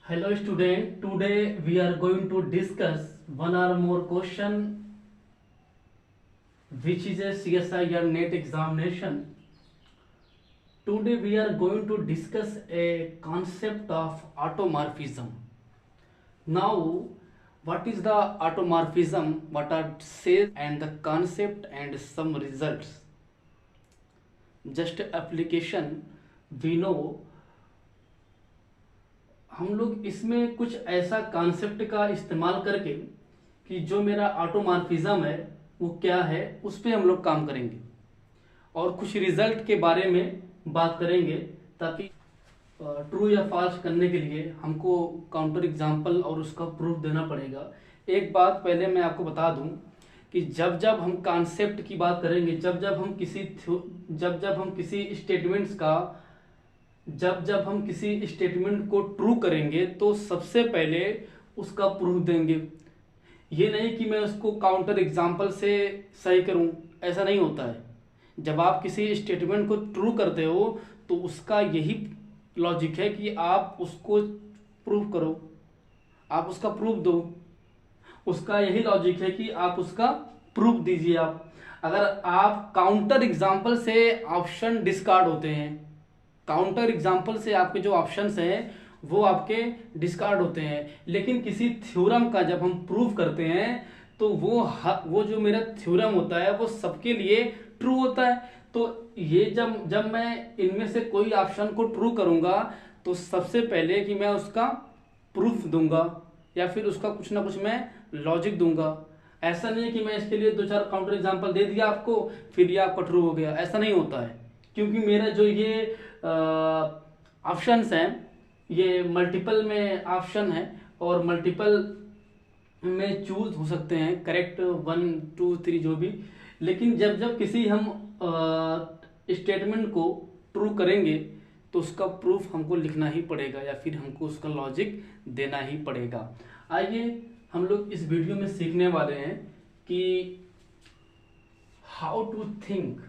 Hello student, today we are going to discuss one or more question which is a CSIR NET examination. Today we are going to discuss a concept of automorphism. Now, what is the automorphism, what are says and the concept and some results. Just application we know. हम लोग इसमें कुछ ऐसा concept का इस्तेमाल करके कि जो मेरा ऑटोमॉर्फिज्म है वो क्या है उस पर हम लोग काम करेंगे और कुछ रिजल्ट के बारे में बात करेंगे ताकि ट्रू या फॉल्स करने के लिए हमको काउंटर एग्जांपल और उसका प्रूफ देना पड़ेगा। एक बात पहले मैं आपको बता दूं कि जब जब हम कॉन्सेप्ट की बात करेंगे, जब जब हम किसी स्टेटमेंट्स का जब हम किसी स्टेटमेंट को ट्रू करेंगे तो सबसे पहले उसका प्रूफ देंगे। ये नहीं कि मैं उसको काउंटर एग्जांपल से सही करूं, ऐसा नहीं होता है। जब आप किसी स्टेटमेंट को ट्रू करते हो तो उसका यही लॉजिक है कि आप उसको प्रूफ करो, आप उसका प्रूफ दो। उसका यही लॉजिक है कि आप उसका प्रूफ दीजिए। आप अगर आप काउंटर एग्जांपल से ऑप्शन डिस्कार्ड होते हैं, काउंटर एग्जाम्पल से आपके जो ऑप्शंस हैं वो आपके डिस्कार्ड होते हैं, लेकिन किसी थ्योरम का जब हम प्रूव करते हैं तो वो जो मेरा थ्योरम होता है वो सबके लिए ट्रू होता है। तो ये जब जब मैं इनमें से कोई ऑप्शन को ट्रू करूंगा तो सबसे पहले कि मैं उसका प्रूफ दूंगा या फिर उसका कुछ ना कुछ मैं लॉजिक दूंगा। ऐसा नहीं है कि मैं इसके लिए दो चार काउंटर एग्जाम्पल दे दिया आपको फिर ये आपका ट्रू हो गया, ऐसा नहीं होता है। क्योंकि मेरा जो ये ऑप्शंस हैं ये मल्टीपल में ऑप्शन है और मल्टीपल में चूज हो सकते हैं, करेक्ट 1 2 3 जो भी। लेकिन जब जब किसी हम स्टेटमेंट को ट्रू करेंगे तो उसका प्रूफ हमको लिखना ही पड़ेगा या फिर हमको उसका लॉजिक देना ही पड़ेगा। आइए हम लोग इस वीडियो में सीखने वाले हैं कि हाउ टू थिंक,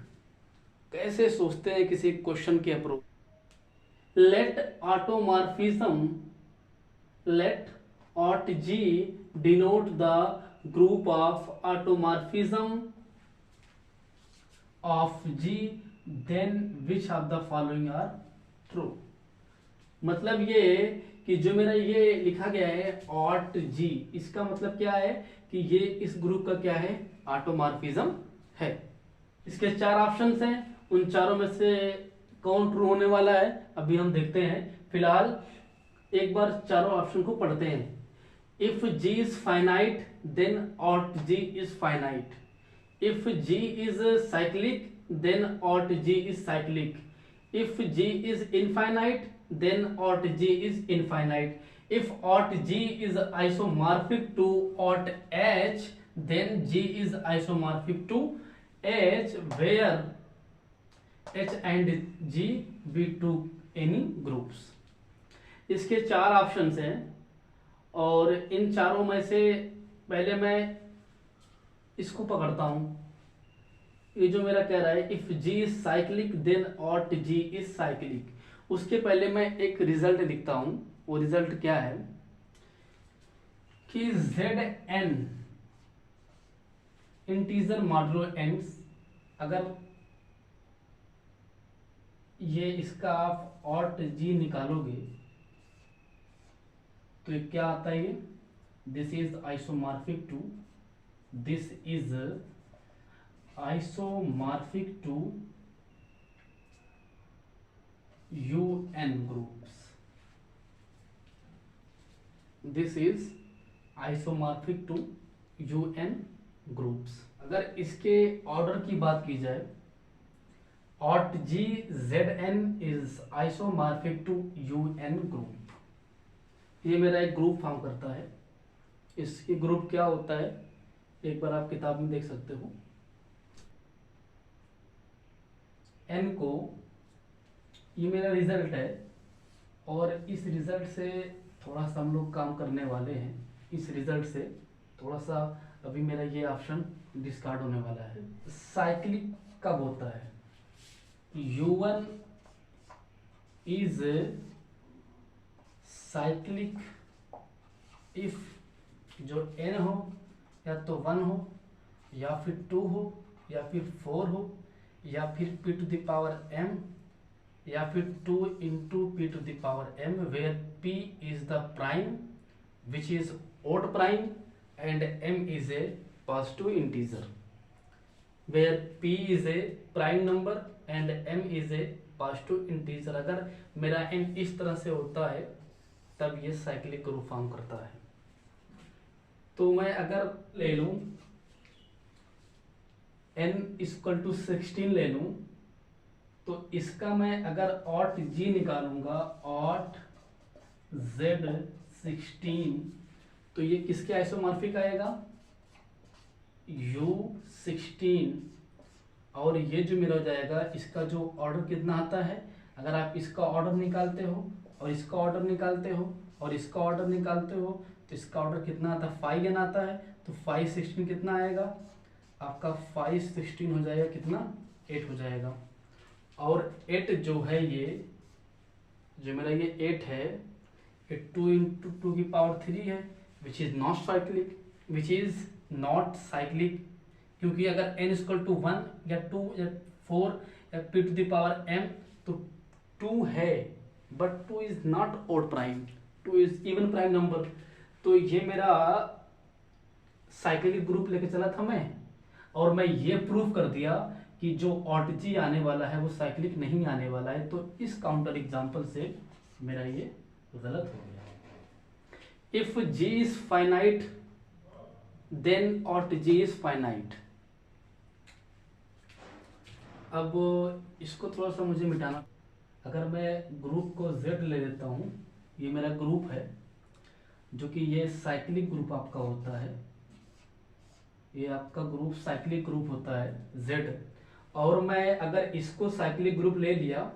कैसे सोचते हैं किसी क्वेश्चन के approach. Let automorphism, let aut G denote the group of automorphism of G, then which of the following are true. मतलब ये कि जो मेरा ये लिखा गया है ऑट जी, इसका मतलब क्या है कि ये इस ग्रुप का क्या है, ऑटोमॉर्फिज्म है। इसके चार ऑप्शंस हैं, उन चारों में से कौन ट्रू होने वाला है अभी हम देखते हैं। फिलहाल एक बार चारों ऑप्शन को पढ़ते हैं। If G is finite then aut G is finite. If G is cyclic then aut G is cyclic. If G is infinite then aut G is infinite. If aut G is isomorphic to aut H then G is isomorphic to H where H and G be to any groups। इसके चार options हैं और इन चारों में से पहले मैं इसको पकड़ता हूं। ये जो मेरा कह रहा है if G is cyclic then aut G is cyclic, उसके पहले मैं एक रिजल्ट लिखता हूं। वो रिजल्ट क्या है कि Zn इंटीजर मॉडुलो एंड्स, अगर ये इसका आप ऑट जी निकालोगे तो ये क्या आता है, this is isomorphic to, this is isomorphic to UN groups, this is isomorphic to UN groups. अगर इसके ऑर्डर की बात की जाए, aut G Zn is isomorphic to UN group. ये मेरा एक ग्रुप फॉर्म करता है। इसके ग्रुप क्या होता है एक बार आप किताब में देख सकते हो। N को, ये मेरा रिजल्ट है और इस रिजल्ट से थोड़ा सा हम लोग काम करने वाले हैं। इस रिजल्ट से थोड़ा सा अभी मेरा ये ऑप्शन डिस्कार्ड होने वाला है। साइक्लिक कब होता है, U1 is साइक्लिक इफ जो n हो या तो 1 हो या फिर 2 हो या फिर 4 हो या फिर p to the power m या फिर 2 into p to the power m, where p is the prime which is odd prime and m is a positive integer, where p is a prime number and m is a positive integer। अगर मेरा n इस तरह से होता है तब ये cyclic group form करता है। तो मैं अगर ले लूं n इक्वल टू 16 ले लूं तो इसका मैं अगर ऑट g निकालूंगा, ऑट z16, तो ये किसके आइसोमॉर्फिक आएगा, U16। और ये जो मेरा हो जाएगा इसका जो ऑर्डर कितना आता है, अगर आप इसका ऑर्डर निकालते हो और इसका ऑर्डर निकालते हो और इसका ऑर्डर निकालते हो तो इसका ऑर्डर कितना आता है, 5n आता है। तो 516 कितना आएगा आपका, 516 हो जाएगा कितना, 8 हो जाएगा। और 8 जो है ये जो मेरा ये 8 है, ये 2 इंटू 2 की पावर 3 है, which is not cyclic, which is not cyclic, क्योंकि अगर n इक्वल टू 1 या 2 या 4 या p to the power m तो 2 है, but 2 is not odd prime, 2 is even prime number. तो ये मेरा साइक्लिक ग्रुप लेके चला था मैं, और मैं ये प्रूव कर दिया कि जो ऑट जी आने वाला है वो साइक्लिक नहीं आने वाला है। तो इस काउंटर एग्जांपल से मेरा ये गलत हो गया। If g is finite then aut g is finite. अब इसको थोड़ा सा मुझे मिटाना। अगर मैं ग्रुप को z ले लेता हूं, ये मेरा ग्रुप है जो कि ये साइक्लिक ग्रुप आपका होता है, ये आपका ग्रुप साइक्लिक ग्रुप होता है z। और मैं अगर इसको साइक्लिक ग्रुप ले लिया,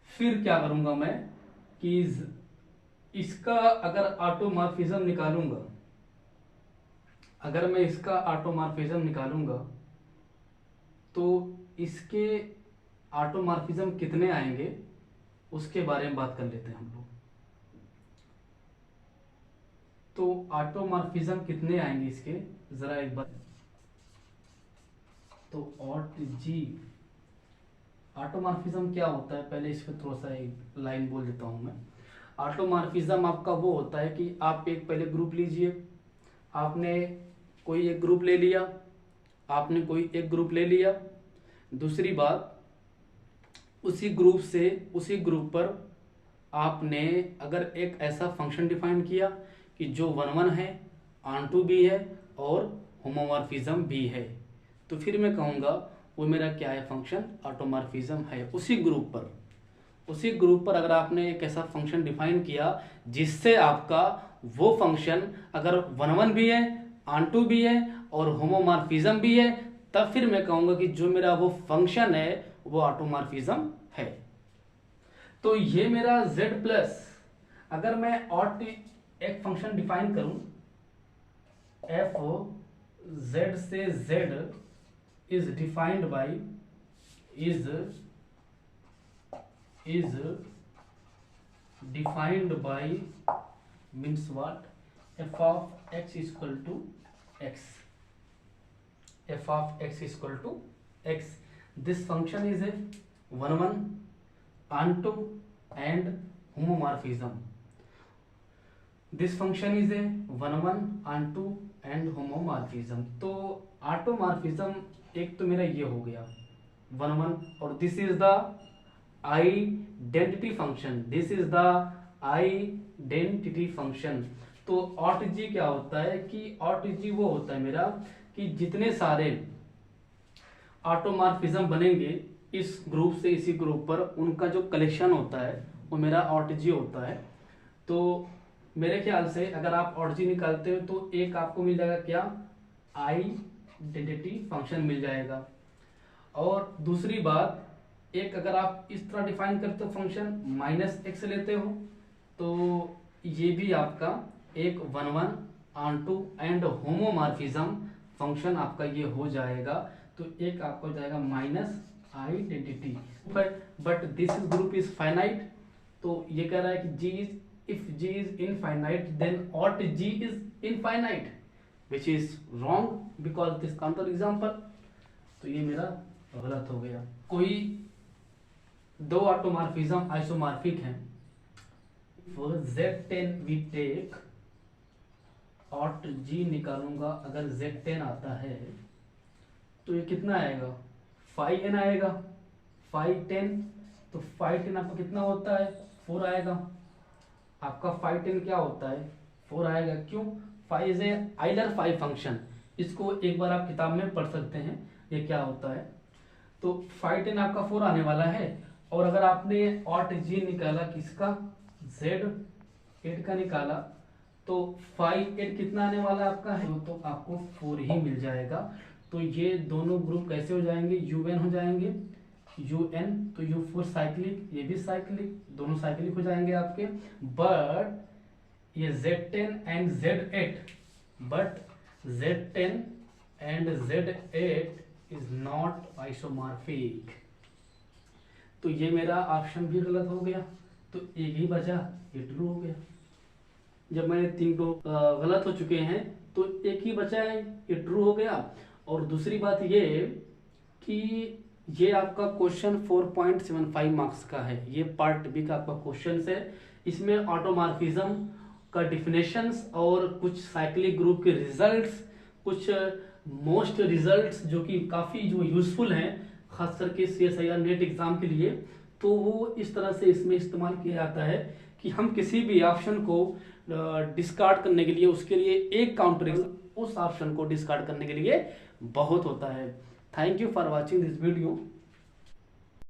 फिर क्या करूंगा मैं कि इसका अगर ऑटोमॉर्फिज्म निकालूंगा, अगर मैं इसका ऑटोमॉर्फिज्म निकालूंगा तो इसके ऑटोमॉर्फिज्म कितने आएंगे उसके बारे में बात कर लेते हैं हम लोग। तो ऑटोमॉर्फिज्म कितने आएंगे इसके, जरा एक बार। तो ऑट जी ऑटोमॉर्फिज्म क्या होता है, पहले इस पर थोड़ा सा एक लाइन बोल देता हूं मैं। ऑटोमॉर्फिज्म आपका वो होता है कि आप एक पहले ग्रुप लीजिए, आपने कोई एक ग्रुप ले लिया, आपने कोई एक ग्रुप ले लिया। दूसरी बात, उसी ग्रुप से उसी ग्रुप पर आपने अगर एक ऐसा फंक्शन डिफाइन किया कि जो 1 1 है, ऑनटू भी है और होमोमॉर्फिज्म भी है, तो फिर मैं कहूँगा वो मेरा क्या है, फंक्शन ऑटोमॉर्फिज्म है। उसी ग्रुप पर अगर आपने एक ऐसा फंक्शन डिफाइन किया जिससे आपका वो फंक्शन अगर 1 1 भी है, ऑनटू भी है और होमोमॉर्फिज्म भी है, तब फिर मैं कहूँगा कि जो मेरा वो फंक्शन है वो ऑटोमॉर्फिज्म है। तो ये मेरा z प्लस, अगर मैं ऑट एक फंक्शन डिफाइन करूं, f z से z is defined by is defined by means what, f of x equal to x, f of x equal to x। This function is a 1 1 onto and homomorphism। This function is a 1 1 onto and homomorphism। तो automorphism एक तो मेरा ये हो गया 1 1, और this is the identity function, this is the identity function. तो ought जी क्या होता है कि ऑट जी वो होता है मेरा कि जितने सारे ऑटोमॉर्फिज्म बनेंगे इस ग्रुप से इसी ग्रुप पर, उनका जो कलेक्शन होता है वो मेरा ऑट जी होता है। तो मेरे ख्याल से अगर आप ऑट जी निकालते हो तो एक आपको मिल जाएगा क्या, आइडेंटिटी फंक्शन मिल जाएगा। और दूसरी बात, एक अगर आप इस तरह डिफाइन करते हो फंक्शन -x लेते हो तो ये भी आपका एक 1 1 onto एंड होमोमॉर्फिज्म फंक्शन आपका ये हो जाएगा। तो एक आपका हो जाएगा minus identity, but this is group is finite. तो ये कह रहा है कि g is if G is infinite then ought G is infinite, which is wrong because this counter example। तो ये मेरा गलत हो गया। कोई दो ऑटोमॉर्फिज्म आइसोमॉर्फिक हैं, Z10 we take ought G निकालूंगा, अगर Z10 आता है तो ये कितना आएगा, फाइव n आएगा, 510, तो 510 आपका कितना होता है, 4 आएगा। आपका 510 क्या होता है, 4 आएगा। क्यों, 5 इज ए आइलर 5 फंक्शन, इसको एक बार आप किताब में पढ़ सकते हैं ये क्या होता है। तो 510 आपका 4 आने वाला है, और अगर आपने ऑट G निकाला किसका, Z8 का निकाला, तो 5 8 कितना आने वाला आपका है, तो आपको 4 ही मिल जाएगा। तो ये दोनों ग्रुप कैसे हो जाएंगे, UN हो जाएंगे, UN, तो U4 साइक्लिक, ये भी साइक्लिक, दोनों साइक्लिक हो जाएंगे आपके। बट ये Z10 and Z8, but Z10 and Z8 is not isomorphic. तो ये मेरा ऑप्शन भी गलत हो गया, तो एक ही बचा, ये ट्रू हो गया। जब मैंने 3 तो गलत हो चुके हैं तो एक ही बचा है, ये ट्रू हो गया। और दूसरी बात ये कि ये आपका क्वेश्चन 4.75 मार्क्स का है, ये पार्ट बी का आपका क्वेश्चन है। इसमें ऑटोमॉर्फिज्म का डिफिनेशंस और कुछ साइक्लिक ग्रुप के रिजल्ट्स, कुछ मोस्ट रिजल्ट्स जो कि काफ़ी जो यूजफुल हैं खास करके CSIR नेट एग्जाम के लिए, तो वो इस तरह से इसमें इस्तेमाल किया जाता है कि हम किसी भी ऑप्शन को डिस्कार्ड करने के लिए उसके लिए एक काउंटर उस ऑप्शन को डिस्कार्ड करने के लिए बहुत होता है। Thank you for watching this video.